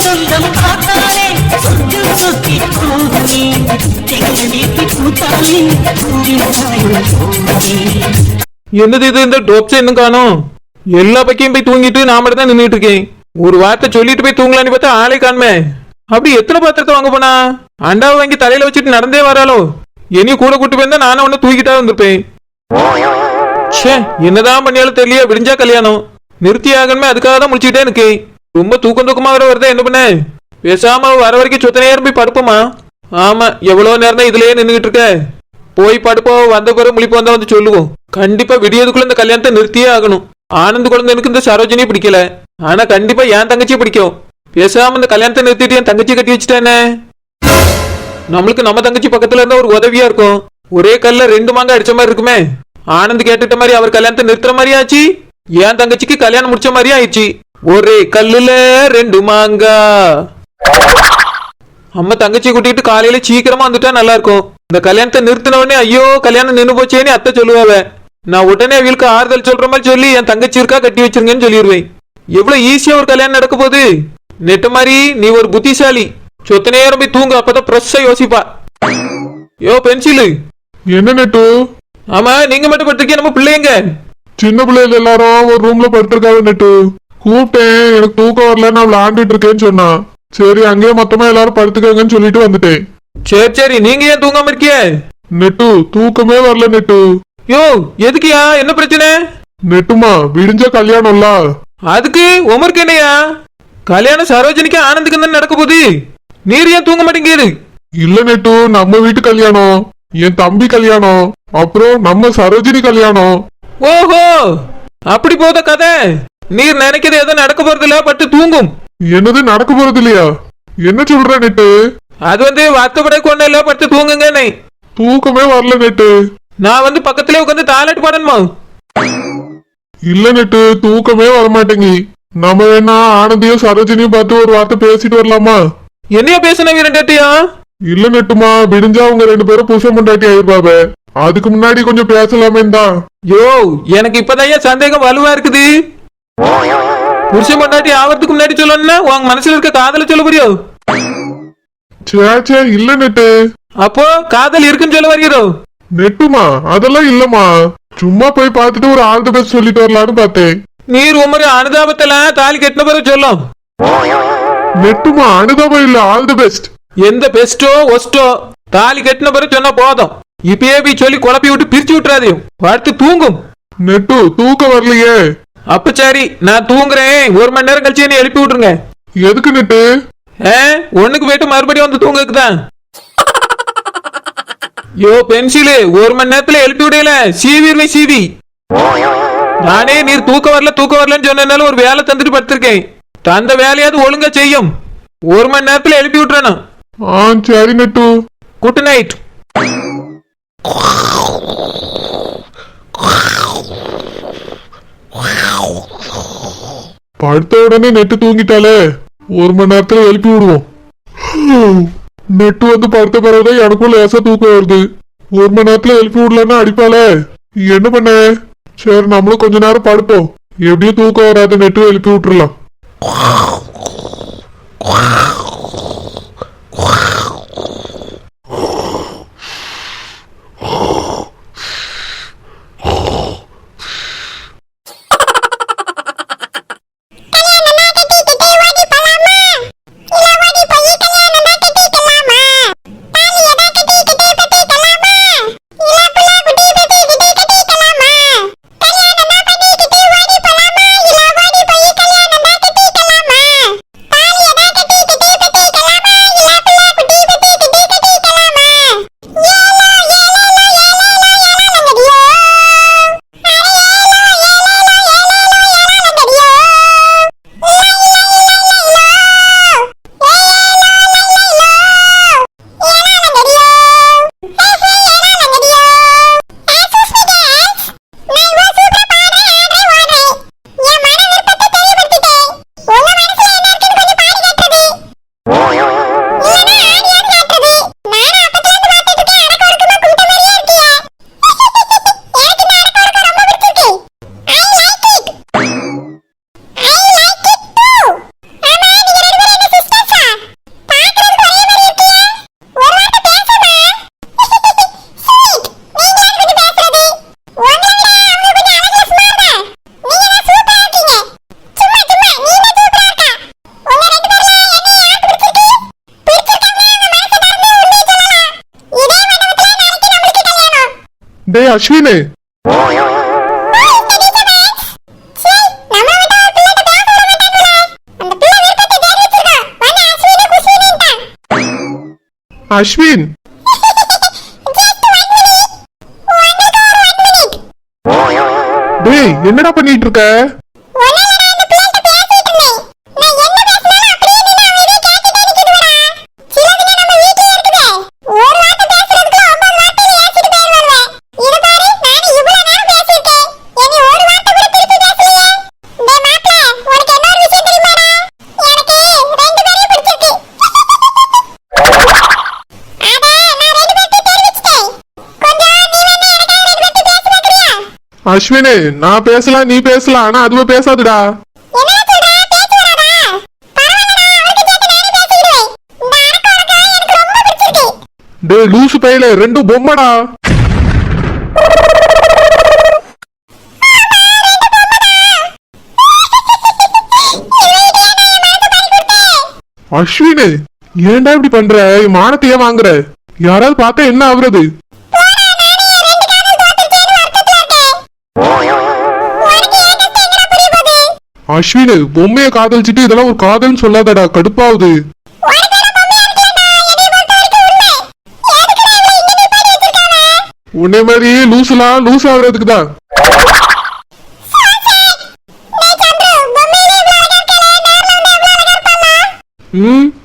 சொந்தம் பார்த்தாலே சொர்க்கம் சுத்தி போகுமே எங்க வீட்டு பூத்தாலே என்னது இது இந்த டோப்ஸ் இன்னும் காணும் எல்லா பக்கையும் போய் தூங்கிட்டு நான் மட்டும் தான் நின்றுட்டு இருக்கேன் ஒரு வார்த்தை சொல்லிட்டு போய் தூங்கலான்னு பார்த்தா ஆளே காணுமே அப்படி எத்தனை பாத்திரத்தை வாங்க போனா அண்டாவை வாங்கி தலையில வச்சுட்டு நடந்தே வராளோ என்னையும் கூட கூட்டு போயிருந்தா நானும் ஒண்ணு தூக்கிட்டா வந்திருப்பேன் ச்சே என்னதான் பண்ணியாலும் தெரியல விடிஞ்சா கல்யாணம் நிறுத்தி ஆகணுமே அதுக்காக தான் முடிச்சுக்கிட்டே இருக்கேன் ரொம்ப தூக்கமா வர வருதா என்ன பண்ண பேசாம வர வரைக்கும் சொத்த நேரம் போய் படுப்போமா ஆமா எவ்வளவு நேரம் தான் இதுலயே நின்றுகிட்டு இருக்க போய் படுப்போம் வந்த பிறகு முழிப்பு வந்தா வந்து சொல்லுவோம் கண்டிப்பா விடியதுக்குள்ள இந்த கல்யாணத்தை நிறுத்தியே ஆகணும் ஆனந்த் குழந்தைக்கு இந்த சரோஜினியும் பிடிக்கல ஆனா கண்டிப்பா என் தங்கச்சியை பிடிக்கும் பேசாம இந்த கல்யாணத்தை நிறுத்திட்டு என் தங்கச்சி கட்டி வச்சுட்டேனே நம்மளுக்கு நம்ம தங்கச்சி பக்கத்துல இருந்தா ஒரு உதவியா இருக்கும் ஒரே கல்ல 2 மாங்காய் அடிச்ச மாதிரி இருக்குமே ஆனந்த் கேட்டுட்ட மாதிரி அவர் கல்யாணத்தை நிறுத்துற மாதிரி ஆச்சு என் தங்கச்சிக்கு கல்யாணம் முடிச்ச மாதிரி ஆயிடுச்சு ஒரே கல்லுல 2 மாங்காய் அம்மா தங்கச்சி கூட்டிட்டு காலையில சீக்கிரமா வந்துட்டா நல்லா இருக்கும் இந்த கல்யாணத்தை நிறுத்தின உடனே ஐயோ கல்யாணம் நின்று போச்சேன்னு அத்தை சொல்லுவாவ நான் உடனே அவளுக்கு ஆறுதல் சொல்ற மாதிரி சொல்லி என் தங்கச்சி இருக்கா கட்டி வச்சிருங்கன்னு சொல்லிடுவேன் எவ்வளவு ஈஸியா ஒரு கல்யாணம் நடக்க போகுது நெட்ட மாதிரி நீ ஒரு புத்திசாலி சொத்த நேரம் போய் தூங்க அப்பதான் ஃப்ரெஷ்ஷா யோசிப்பா யோ பென்சிலு என்ன நெட்டு ஆமா நீங்க மட்டும் படுத்திருக்கீங்க நம்ம பிள்ளைங்க சின்ன பிள்ளைகள் எல்லாரும் ஒரு ரூம்ல படுத்திருக்காங்க நெட்டு கூப்பிட்டேன் எனக்கு தூக்கம் வரல நான் விளையாண்டுட்டு இருக்கேன்னு சொன்னா சரி அங்கேயே மொத்தமா எல்லாரும் படுத்துக்கங்கன்னு சொல்லிட்டு வந்துட்டேன் சரி சரி நீங்க ஏன் தூங்காம இருக்கிய நெட்டு தூக்கமே வரல நெட்டு யோ எதுக்குயா என்ன பிரச்சனை நெட்டுமா விடிஞ்ச கல்யாணம்ல அதுக்கு உமருக்கு என்னையா கல்யாணம் சரோஜனிக்கு ஆனந்துக்கு தான் நடக்க போகுது நீர் ஏன் தூங்க மாட்டேங்குது இல்ல நெட்டு நம்ம வீட்டு கல்யாணம் என் தம்பி கல்யாணம் அப்புறம் நம்ம சரோஜினி கல்யாணம் ஓஹோ அப்படி போத கதை நீர் நினைக்கிறது எதுவும் நடக்க போறது இல்ல பட்டு தூங்கும் என்னது நடக்க போறது இல்லையா என்ன சொல்ற நெட்டு அது வார்த்தைப்பட கொண்டு இல்ல பட்டு தூங்குங்க தூக்கமே வரல நெட்டு நான் பக்கத்திலே உட்காந்து தாலாட்டு பாடணுமா இல்ல நெட்டு தூக்கமே வரமாட்டேங்கி நம்ம வேணா ஆனந்தியும் சரோஜினியும் பார்த்து ஒரு வார்த்தை பேசிட்டு வரலாமா என்னையா பேசணும் ரெண்டாட்டியா இல்ல நெட்டுமா விடிஞ்சா அவங்க 2 பேரும் புருஷன் பொண்டாட்டி ஆயிருப்பாவ அதுக்கு முன்னாடி கொஞ்சம் பேசலாமே தான் யோ எனக்கு இப்பதான் சந்தேகம் வலுவா இருக்குது புருஷன் பொண்டாட்டி ஆவறதுக்கு முன்னாடி சொல்லணும்னா உங்க மனசுல இருக்க காதல சொல்ல புரியோ சே இல்ல நெட்டு அப்போ காதல் இருக்குன்னு சொல்ல வரீரோ நெட்டுமா அதெல்லாம் இல்லம்மா சும்மா போய் பார்த்துட்டு ஒரு ஆல் தி பெஸ்ட் சொல்லிட்டு வரலான்னு பார்த்தேன் நீர் உமரு அனுதாபத்துல தாலி கட்டின பிறகு சொல்லும் நெட்டுமா அனுதாபம் இல்ல ஆல் தி பெஸ்ட் எந்த பெஸ்டோ ஒஸ்டோ தாலி கட்டின பிறகு சொன்னா போதும் இப்பயே போய் சொல்லி குழப்பி விட்டு பிரிச்சு விட்டுறாதையும் பார்த்து தூங்கும் நெட்டு தூக்கம் வரலையே அப்ப சரி நான் தூங்குறேன் 1 மணி நேரம் கழிச்சு என்ன எழுப்பி விட்டுருங்க எதுக்கு நெட்டு ஒண்ணுக்கு போயிட்டு மறுபடியும் வந்து தூங்குறதுதான் யோ பென்சிலு 1 மணி நேரத்துல எழுப்பி விடல சீவிர்வை சீவி நானே நீர் தூக்க வரலன்னு சொன்னதுனால ஒரு வேலை தந்துட்டு படுத்திருக்கேன் தந்த வேலையாவது ஒழுங்கா செய்யும் 1 மணி நேரத்துல எழுப்பி விட்டுறணும் சரி நெட்டு குட் நைட் படுத்த உடனே நெட்டு தூங்கிட்டாலே 1 மணி நேரத்துல எழுப்பி விடுவோம் நெட்டு படுத்த பிறகுதான் எனக்கும் லேசா தூக்கம் வருது 1 மணி நேரத்துல எழுப்பி விடலன்னா அடிப்பாளே என்ன பண்ண சரி நம்மளும் கொஞ்ச நேரம் படுப்போம் எப்படியும் தூக்கம் வராது நெட்டு எழுப்பி விட்டுறலாம் டேய் அஸ்வினு, அஸ்வின், டேய் என்னடா பண்ணிட்டு இருக்க? அஸ்வினு, நான் பேசலாம், நீ பேசலாம், ஆனா அதுவே பேசாதுடா. டேய் லூசு பையில, ரெண்டும் பொம்மடா. அஸ்வினு, ஏன்டா இப்படி பண்ற? மானத்தையே வாங்குற? யாராவது பார்த்தா என்ன ஆகுறது? அஸ்வினு, பொம்மைய காதலிச்சிட்டு இதெல்லாம் ஒரு காதல்னு சொல்லாதடா, கடுப்பாவுது. உன்னை மாதிரி லூசுலாம் லூஸ் ஆகுறதுக்கு தான்.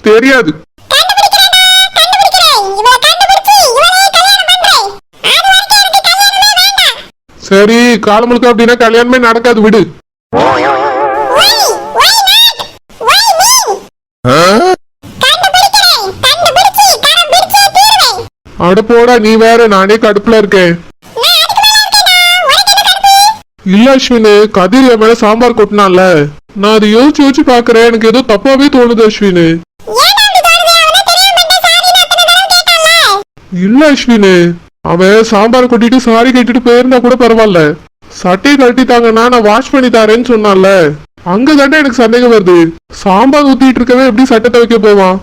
தெரியாது. சரி, காலமுழுக்க அப்படின்னா கல்யாணமே நடக்காது, விடு. அட போடா, நீ வேற, நானே கடுப்புல இருக்கேன். இல்ல அஸ்வினு, கதிர் என் மேல சாம்பார் கொட்டினால, நான் அதை யோசிச்சு யோசிச்சு பாக்குறேன், எனக்கு ஏதோ தப்பாவே தோணுது அஸ்வினு. இல்ல அஸ்வினு, அவன் சாம்பார் கொட்டிட்டு சாரி கேட்டுட்டு போயிருந்தா கூட பரவாயில்ல, சட்டையை கழட்டிட்டாங்கன்னா நான் வாஷ் பண்ணி தரேன்னு சொன்னால, அங்கதானே எனக்கு சந்தேகம் வருது. சாம்பார் ஊத்திட்டு இருக்கவே எப்படி சட்டை துவைக்க போவான்?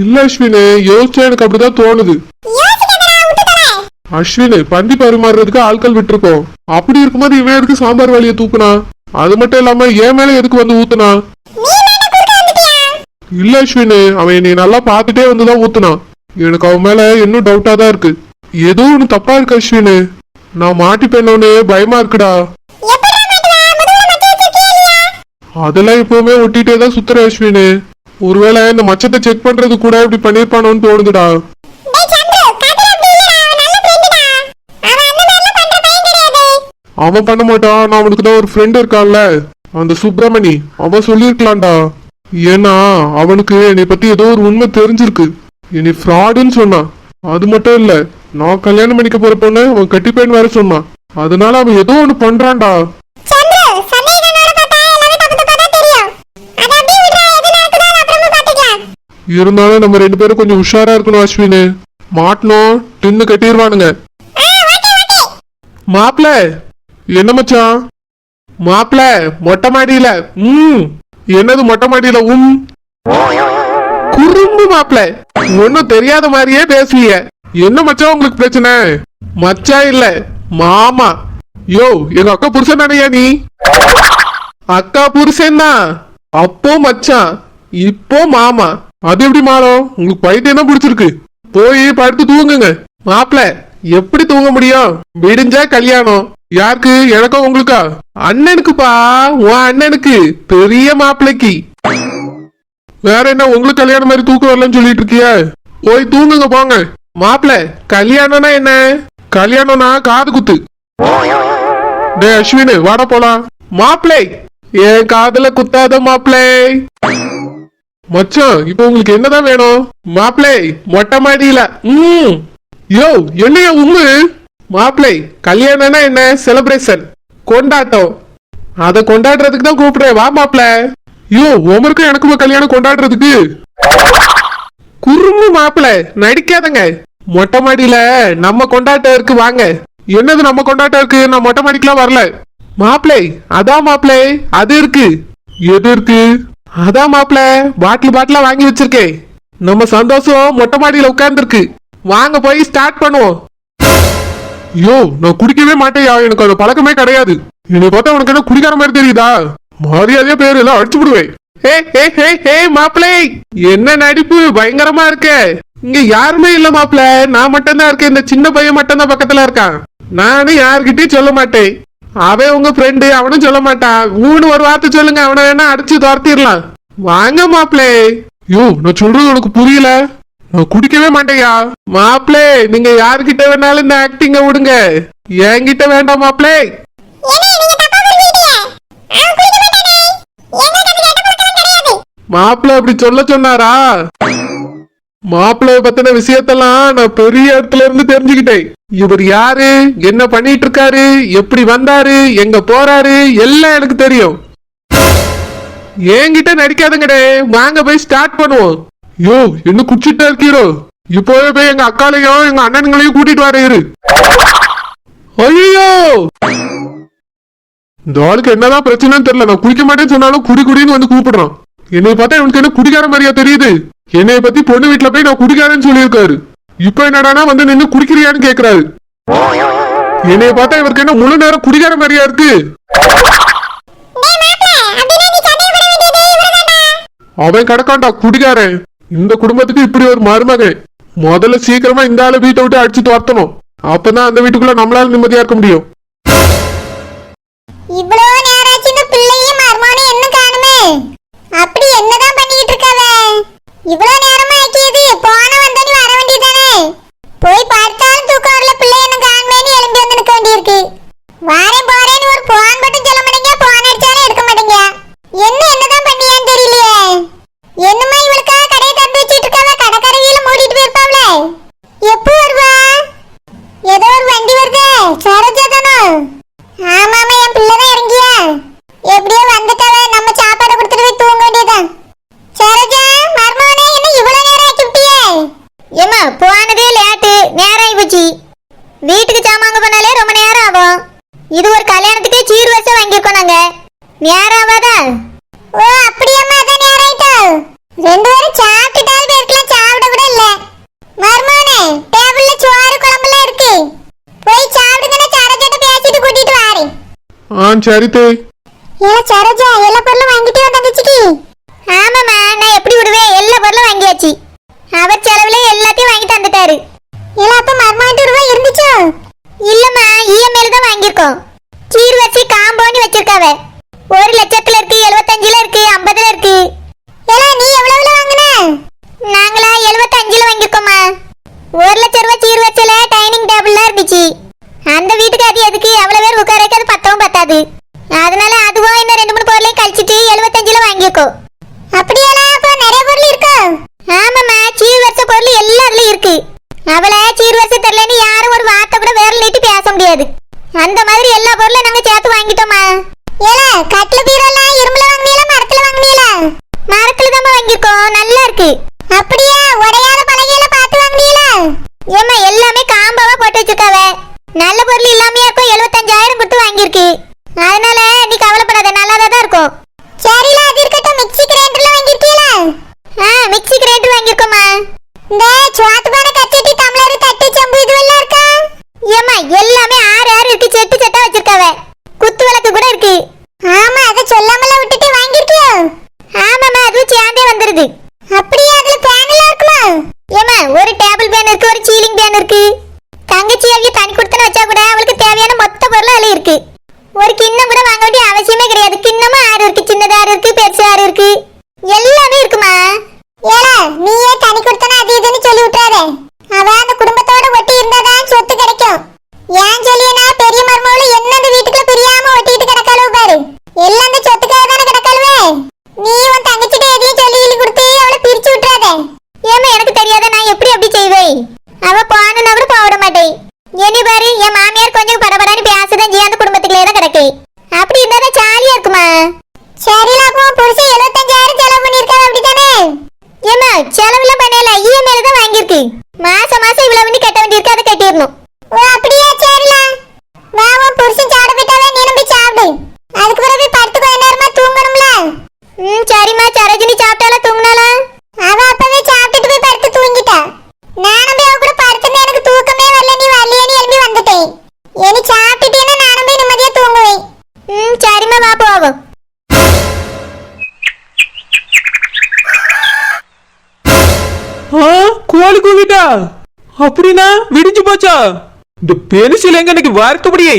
இல்ல அஸ்வினு, யோசிச்சா எனக்கு அப்படிதான் தோணுது. அஸ்வினு, பந்தி பரிமாறுறதுக்கு ஆட்கள் விட்டுருக்கோம். அப்படி இருக்கும்போது இவன் எதுக்கு சாம்பார் வழியை தூக்குனா? அது மட்டும் இல்லாம என் மேல எதுக்கு வந்து ஊத்துனா? இல்ல அஸ்வினு, அவன் என்னை நல்லா பாத்துட்டே வந்துதான் ஊத்துனான். எனக்கு அவன் மேல இன்னும் டவுட்டா தான் இருக்கு. ஏதோ ஒண்ணு தப்பா இருக்கு அஸ்வினு. நான் மாட்டிப்பேன்னு பயமா இருக்குடா. அதெல்லாம் எப்பவுமே ஒட்டிட்டே தான் சுத்துற அஸ்வினு. ஒருவேளை இந்த மச்சத்தை செக் பண்றது கூட இப்படி பண்ணிருப்பானோன்னு தோணுதுடா. அவன் பண்ண மாட்டான், நான் அவனுக்கு தான் ஒரு ஃப்ரெண்ட் இருக்கான்ல, அந்த சுப்பிரமணி, அவன் சொல்லிருக்கலாம்டா. ஏன்னா அவனுக்கு என்னை பத்தி ஏதோ ஒரு உண்மை தெரிஞ்சிருக்கு. என்னை ஃப்ராடுன்னு சொன்னான். அது மட்டும் இல்ல, நான் கல்யாணம் பண்ணிக்க போற பொண்ணு அவன் கட்டிப்பேன்னு வேற சொன்னான். அதனால அவன் ஏதோ ஒண்ணு பண்றான்டா. இருந்தாலும் நம்ம ரெண்டு பேரும் கொஞ்சம் உஷாரா இருக்கணும் அஸ்வினு. மாட்டணும் தின்னு கட்டிடுவானுங்க. மாப்பிள, என்ன மச்சான்? மாப்பிள, மொட்டை மாடியில. என்னது மொட்டை மாடியில? குறும்பு மாப்பிள, ஒன்னும் தெரியாத மாதிரியே பேசுவீங்க. என்ன மச்சான் உங்களுக்கு பிரச்சனை? மச்சா இல்ல, மாமா. யோ, எங்க அக்கா புருஷன் தானையா நீ? அக்கா புருஷன் தான். அப்போ மச்சான், இப்போ மாமா. அது எப்படி மாறும்? உங்களுக்கு பைத்தியம் தான் பிடிச்சிருக்கு. போய் படுத்து தூங்குங்க. மாப்பிள, எப்படி தூங்க முடியும்? விடிஞ்சா கல்யாணம். யாருக்கு? எனக்கா உங்களுக்கா? அண்ணனுக்குப்பா, உன் அண்ணனுக்கு, பெரிய மாப்பிளைக்கு. வேற என்ன உங்களுக்கு கல்யாணம் மாதிரி தூக்கம் வரலன்னு சொல்லிட்டு இருக்கிய? போய் தூங்குங்க போங்க. மாப்பிள, கல்யாணம்னா என்ன? கல்யாணம்னா காது குத்து. டே அஸ்வினு, வாடா போலாம். மாப்பிளை, என் காதுல குத்தாத மாப்பிளை. மச்சான், இப்ப உங்களுக்கு என்னதான் வேணும்? மாப்பிளை, மொட்டை மாடியில. யோ, என்னையா உண்மை? மாப்பிளை, கல்யாணம்னா என்ன? செலிப்ரேஷன், கொண்டாட்டம். அத கொண்டாடுறதுக்கு தான் கூப்பிடுறேன், வா மாப்பிள. யோ, உமருக்கும் எனக்குமா கல்யாணம் கொண்டாடுறதுக்கு? குறும்பு மாப்பிள, நடிக்காதங்க. மொட்டை மாடியில நம்ம கொண்டாட்டம் இருக்கு, வாங்க. என்னது நம்ம கொண்டாட்டம் இருக்கு? நான் மொட்டை மாடிக்கெல்லாம் வரல. மாப்பிளை, அதான் மாப்பிளை, அது இருக்கு. எது இருக்கு? அதான் மாப்பிள, பாட்டிலா வாங்கி வச்சிருக்கேன். நம்ம சந்தோஷம் மொட்டை மாடியில உட்கார்ந்துருக்கு. வாங்க போய் ஸ்டார்ட் பண்ணுவோம். யோ, நான் குடிக்கவே மாட்டேயா, எனக்கு அது பழக்கமே கிடையாது. என்னை பார்த்தா உனக்கு என்ன குடிக்கிற மாதிரி தெரியுதா? மரியாதையா பேரு எல்லாம் அடிச்சு விடுவேன். ஹே மாப்பிளே, என்ன நடிப்பு பயங்கரமா இருக்க. இங்க யாருமே இல்ல மாப்பிள, நான் மட்டும் தான் இருக்கேன். இந்த சின்ன பையன் மட்டும் தான் பக்கத்துல இருக்கான். நானும் யாருகிட்டயும் சொல்ல மாட்டேன். அவன் உங்க ஃப்ரெண்டு, அவனும் சொல்ல மாட்டான். ஊன்னு ஒரு வார்த்தை சொல்லுங்க, அவனை வேணா அடிச்சு துரத்திடலாம். வாங்க மாப்பிளே. யோ, நான் சொல்றது உனக்கு புரியல. நான் குடிக்கவே மாட்டேயா. மாப்பிளே, நீங்க யாருகிட்ட வேணாலும் இந்த ஆக்டிங்க விடுங்க, என்கிட்ட வேண்டாம் மாப்பிளே. மாப்பிள அப்படி சொல்ல சொன்னாரா? மாப்பிள்ளைய பத்தின விஷயத்தெல்லாம் நான் பெரிய இடத்துல இருந்து தெரிஞ்சுக்கிட்டேன். இவர் யாரு, என்ன பண்ணிட்டு இருக்காரு, எப்படி வந்தாரு, எங்க போறாரு, எல்லாம் எனக்கு தெரியும். என்கிட்ட நடிக்காதுங்கடே, வாங்க போய் ஸ்டார்ட் பண்ணுவோம். யோ, என்ன குடிச்சிட்டா இருக்கீரோ? இப்போவே போய் எங்க அக்காலையும் எங்க அண்ணன்களையும் கூட்டிட்டு வர இரு. ஐயோ, இந்த ஆளுக்கு என்னதான் பிரச்சனைன்னு தெரியல. நான் குடிக்க மாட்டேன்னு சொன்னாலும் குடி குடின்னு வந்து கூப்பிடுறான். என்னை பார்த்தா இவனுக்கு என்ன குடிக்கார மாதிரியா தெரியுது? என்னைய பத்தி பொண்ணு வீட்டுல போய் நான் குடிக்காரன்னு சொல்லியிருக்காரு. இப்ப என்னடானா வந்து நின்னு குடிக்கிறியான்னு கேக்குறாரு. என்னைய பார்த்தா இவருக்கு என்ன முழு நேரம் குடிக்கார மாதிரியா இருக்கு? அவன் கிடக்காண்டா குடிக்காரன். இந்த குடும்பத்துக்கு இப்படி ஒரு மருமகன். முதல்ல சீக்கிரமா இந்த ஆளு வீட்டை விட்டு அடிச்சு துரத்தணும். அப்பதான் அந்த வீட்டுக்குள்ள நம்மளால நிம்மதியா இருக்க முடியும். இவ்வளவு நேராச்சு இந்த பிள்ளையும் மர்மானும் என்ன காணுமே? அப்படி என்னதான் பண்ணிட்டு இருக்காவ? இவ்வளவு நேரமா ஆக்கியது போன வந்தனி வர வேண்டியதானே? போய் பார்த்தாலும் தூக்கம் வரல, பிள்ளை என்ன காணுமேன்னு எழும்பி வந்து நிக்க வேண்டியிருக்கு. வாரேன் போறேன்னு ஒரு போன் மட்டும் சொல்ல மாட்டேங்க, போன் அடிச்சாலும் எடுக்க மாட்டேங்க. என்னதான் பண்ணியான்னு தெரியலையே. என்னமா இவளுக்காக கடையை திறந்து வச்சுட்டு இருக்காவ? கடைக்கரையில மூடிட்டு போயிருப்பாவல. எப்போ வருவா? ஏதோ ஒரு வண்டி வருதே, சரோஜா தானோ? ஆமாமா, என் பிள்ளைதான் இறங்கியா? எப்படியோ வந்துட்டாவே, நம்ம சாப்பாடு கொடுத்துட்டு போய் தூங்க வேண்டியதான். சரோஜா, மர்மவனே, என்ன இவ்வளவு நேரம் ஆக்கிட்டியே? ஏமா, போனதே லேட்டு, நேரம் ஆயிப்போச்சு. வீட்டுக்கு சாமாங்க போனாலே ரொம்ப நேரம் ஆகும். இது ஒரு கல்யாணத்துக்கே சீர் வச்சு வாங்கியிருக்கோம் நாங்க. நேரம் ஆகாதா? ஓ அப்படியாம்மா, அதான் நேரம் ஆயிட்டோ. ரெண்டு பேரும் சாப்பிட்டுட்டாலும் பேருக்குலாம் சாப்பிட கூட இல்ல. மர்மவனே, டேபிள்ல சோறு குழம்புலாம் இருக்கு, போய் சாப்பிடுங்கன்னு சரோஜாட்ட பேசிட்டு கூட்டிட்டு வாரேன். சரி தே. ஏல சரோஜா, எல்லா பொருளும் வாங்கிட்டே வந்துச்சுடி? ஆமாம்மா, நான் எப்படி விடுவேன், எல்லா பொருளும் வாங்கியாச்சு. அவர் செலவுல எல்லாத்தையும் வாங்கி தந்துட்டாரு. ஏல, அப்ப மர்மாட்டு ரூபாய் இருந்துச்சோ? இல்லம்மா, இஎம்ஐல தான் வாங்கியிருக்கோம். சீர் வச்சு காம்பவுண்ட் வச்சிருக்காவ. 1,00,000 இருக்கு, 75ல இருக்கு, 50ல இருக்கு. ஏல, நீ எவ்வளவுல வாங்குன? நாங்களா 75ல வாங்கியிருக்கோம்மா. 1,00,000 ரூபாய் சீர் வச்சல டைனிங் டேபிள்லாம் இருந்துச்சு. அந்த வீட்டுக்கு அது எதுக்கு, அவ்வளவு பேர் உட்கார வைக்க அது பத்தவும் பத்தாது. அதனால அதுவும் இன்னும் 2-3 பொருளையும் கழிச்சிட்டு 75ல வாங்கியிருக்கோம். அப்படியாலாம், அப்ப நிறைய பொருள் இருக்கோ? ஆமாம்மா, சீர் வச்ச பொருள் எல்லாம் அதுல இருக்கு. அவளை சீர் வச்ச தெரியலன்னு யாரும் ஒரு வார்த்தை கூட வேற நீட்டி பேச முடியாது. அந்த மாதிரி எல்லா பொருளும் நாங்க சேர்த்து வாங்கிட்டோமா. ஏல, கட்ல பீரோலாம் இரும்புல வாங்குனீங்களா, மரத்துல வாங்குனீங்களா? மரத்துல தான் வாங்கியிருக்கோம், நல்லா இருக்கு. அப்படியே உடையாத பலகையில பார்த்து வாங்குனீங்களா? ஏமா, எல்லாமே காம்பாவா போட்டு வச்சிருக்காவ. நல்ல பொருள் இல்லாமையா இருக்கும். 75,000 கொடுத்து வாங்கியிருக்கு. அதனால நீ கவலைப்படாத, நல்லாதான் இருக்கும். சரில, அது இருக்கட்டும். மிக்ஸி கிரைண்டர்ல வாங்கியிருக்கீங்களா? மிக்ஸி கிரைண்டர் வாங்கியிருக்கோமா. இந்த சோத்து பானை, கச்சட்டி, டம்ளர், தட்டு, செம்பு இதுவெல்லாம் இருக்கா? ஏமா, எல்லாமே 6 இருக்கு, செட்டு செட்டா வச்சிருக்காவ. குத்து விளக்கு கூட இருக்கு. ஆமா, அதை சொல்லாமல விட்டுட்டு வாங்கியிருக்கியோ? ஆமாமா, அதுவும் சேர்ந்தே வந்துருது. அப்படியே அதுல பேன் எல்லாம் இருக்குமா? ஏமா, ஒரு டேபிள் பேன் இருக்கு, ஒரு சீலிங் பேன் இருக்கு. தங்கச்சி அவிய தனி கொடுத்தன வச்சா கூட அவளுக்கு தேவையான மொத்த பொருளும் அதுல இருக்கு. ஒரு கிண்ணம் கூட வாங்க வேண்டிய அவசியமே கிடையாது. கிண்ணமும் 6 இருக்கு, சின்னதா 6 இருக்கு, பெருசு 6 இருக்கு, எல்லாமே இருக்குமா. ஏல, நீயே தனி கொடுத்தன அது இதுன்னு சொல்லி விட்டுறாதே. அவ அந்த குடும்பத்தோட ஒட்டி இருந்தாதான் சொத்து கிடைக்கும். ஏன் சொல்லியனா, பெரிய மருமகளும் என்ன அந்த வீட்டுக்குள்ள பிரியாம ஒட்டிட்டு கிடக்காளவு பாரு. எல்லாம் அந்த சொத்துக்காக தானே கிடக்காளுவே. நீ உன் தங்கச்சிட்ட எதையும் சொல்லி கொடுத்து அவளை பிரிச்சு விட்டுறாதே. ஏமா, எனக்கு தெரியாத, நான் எப்படி அப்படி செய்வேன்? அவ போனா கூட போட மாட்டேன். என்ன பாரு, என் மாமியார் கொஞ்சம் படபடான்னு பேசதான் செய்ய, அந்த குடும்பத்துக்குள்ளே தான் கிடக்கு. அப்படி இருந்தாதான் ஜாலியா இருக்குமா. சரில, அப்போ புருஷன் 75,000 செலவு பண்ணிருக்காரு, அப்படித்தானே? ஏமா, செலவு கோழி கூவிட்டா அப்படின்னா விடிஞ்சு போச்சா? இந்த பெருசில் எங்க இன்னைக்கு வார்த்தபடியே